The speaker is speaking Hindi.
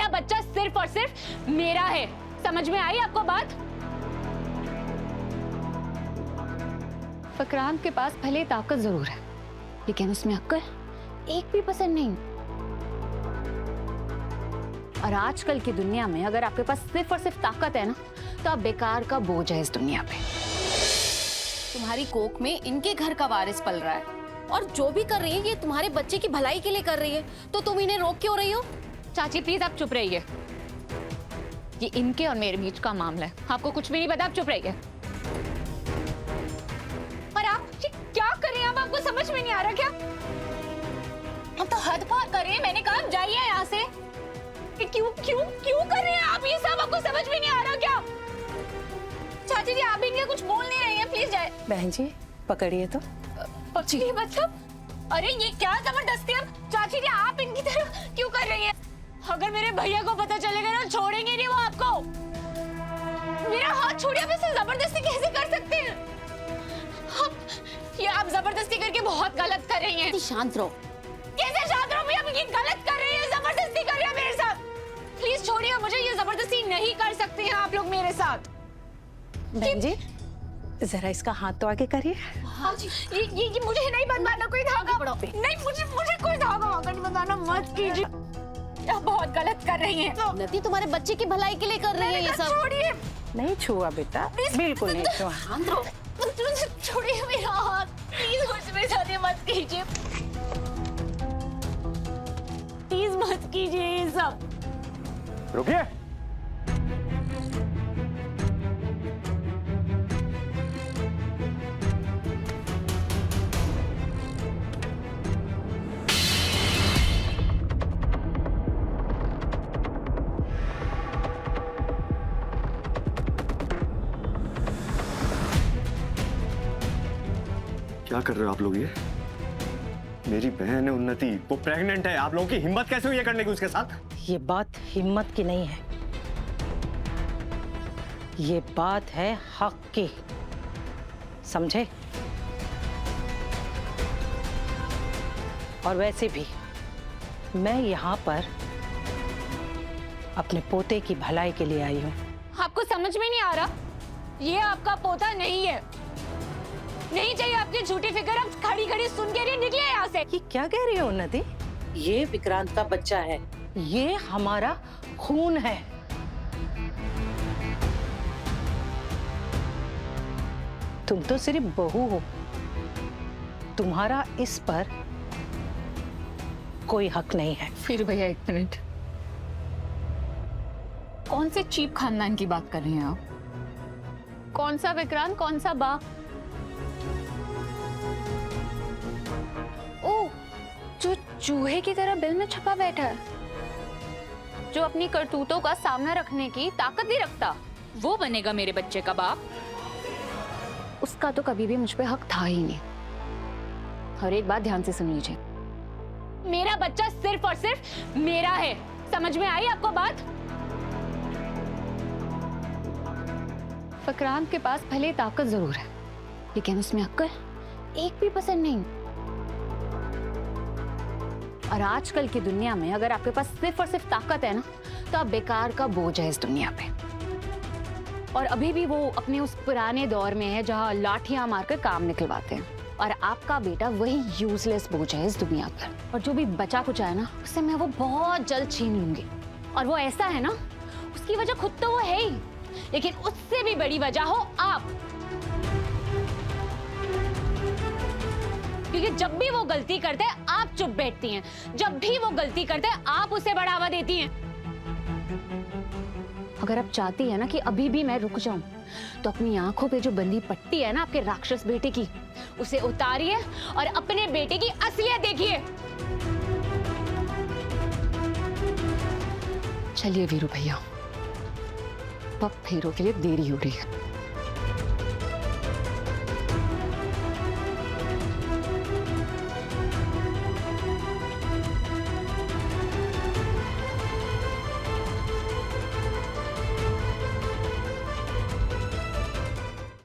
मेरा बच्चा सिर्फ और सिर्फ मेरा है। समझ में आई आपको बात? फकरान के पास भले ताकत जरूर है, लेकिन उसमें अक्ल एक भी पसंद नहीं। और आजकल की दुनिया में अगर आपके पास सिर्फ और सिर्फ ताकत है ना, तो आप बेकार का बोझ है इस दुनिया पे। तुम्हारी कोख में इनके घर का वारिस पल रहा है, और जो भी कर रही है ये तुम्हारे बच्चे की भलाई के लिए कर रही है, तो तुम इन्हें रोक क्यों रही हो? चाची प्लीज आप चुप रहिए। ये इनके और मेरे बीच का मामला है, आपको कुछ भी नहीं पता, आप चुप रहिए। और आप ये क्या कर रही हैं? अब आपको समझ में नहीं आ रहा क्या? हम तो हद पार कर रहे हैं। मैंने कहा जाइए यहाँ से। क्यों क्यों क्यों कर रहे हैं आप ये सब? आपको समझ में नहीं आ रहा क्या? चाची जी आप इनके कुछ बोल नहीं रही हैं, प्लीज जाए। बहन जी पकड़िए तो। जी मतलब, अरे ये क्या जबरदस्ती है? चाची जी आप इनकी तरह क्यों कर रही हैं? अगर मेरे भैया को पता चलेगा ना, छोड़ेंगे नहीं वो आपको। मेरा हाथ छोड़िए, आप इसे जबरदस्ती कैसे कर सकते हैं? ये आप जबरदस्ती करके बहुत गलत कर रही हैं। शांत रहो। कैसे शांत रहो? भैया ये गलत कर रही है, जबरदस्ती कर रही है मेरे साथ। प्लीज छोड़िए मुझे, ये जबरदस्ती नहीं कर सकते हैं आप लोग मेरे साथ। बहन जी जरा इसका हाथ तो आगे करिए। हाँ जी, ये मुझे नहीं बंधवाना कोई धागा। नहीं मुझे कोई धागा वागा नहीं बंधवाना, मत कीजिए। आप बहुत गलत कर रही हैं। नती तुम्हारे बच्चे की भलाई के लिए कर रही है ये सब। छोड़िए। नहीं छुआ बेटा, बिल्कुल नहीं छुआ। शांत रहो। छोड़िए मेरा हाथ, प्लीज मुझमें जाने मत कीजिए। प्लीज मत कीजिए ये सब। रुकिए। क्या कर रहे हो आप लोग ये? मेरी बहन है उन्नति, वो प्रेग्नेंट है। आप लोगों की हिम्मत कैसे हुई ये करने की उसके साथ? ये बात हिम्मत की नहीं है, ये बात है हक की, समझे? और वैसे भी मैं यहाँ पर अपने पोते की भलाई के लिए आई हूँ। आपको समझ में नहीं आ रहा? ये आपका पोता नहीं है। नहीं चाहिए आपकी झूठी फिक्र। अब खड़ी खड़ी सुन के रही, निकले यहाँ से। ये क्या कह रही हो उन्नति? ये विक्रांत का बच्चा है, ये हमारा खून है। तुम तो सिर्फ बहू हो, तुम्हारा इस पर कोई हक नहीं है। फिर भैया एक मिनट, कौन से चीप खानदान की बात कर रही हैं आप? कौन सा विक्रांत, कौन सा बाप? ओ, जो चूहे की तरह बिल में छपा बैठा है, जो अपनी करतूतों का सामना रखने की ताकत नहीं रखता, वो बनेगा मेरे बच्चे का बाप। उसका तो कभी भी मुझ पे हक था ही नहीं। और एक बात ध्यान से सुन लीजिए, मेरा बच्चा सिर्फ और सिर्फ मेरा है। समझ में आई आपको बात? फकरान के पास भले ताकत जरूर है, लेकिन उसमें अक्ल एक भी पसंद नहीं। और आजकल की दुनिया में अगर आपके पास सिर्फ और सिर्फ ताकत है ना, तो आप बेकार का बोझ है इस दुनिया पे। और अभी भी वो अपने उस पुराने दौर में है जहां लाठियां मारकर काम निकलवाते हैं। और आपका बेटा वही यूजलेस बोझ है इस दुनिया पर। और जो भी बचा कुचा है ना, उससे मैं वो बहुत जल्द छीन लूंगी। और वो ऐसा है ना, उसकी वजह खुद तो वो है ही, लेकिन उससे भी बड़ी वजह हो आप। क्योंकि जब भी वो गलती करते हैं आप चुप बैठती हैं, जब भी वो गलती करते हैं आप उसे बढ़ावा देती हैं। अगर आप चाहती है ना कि अभी भी मैं रुक जाऊं, तो अपनी आंखों पे जो बंधी पट्टी है ना आपके राक्षस बेटे की, उसे उतारिए और अपने बेटे की असलियत देखिए। चलिए वीरू भैया, अब फेरों के लिए देरी हो रही है।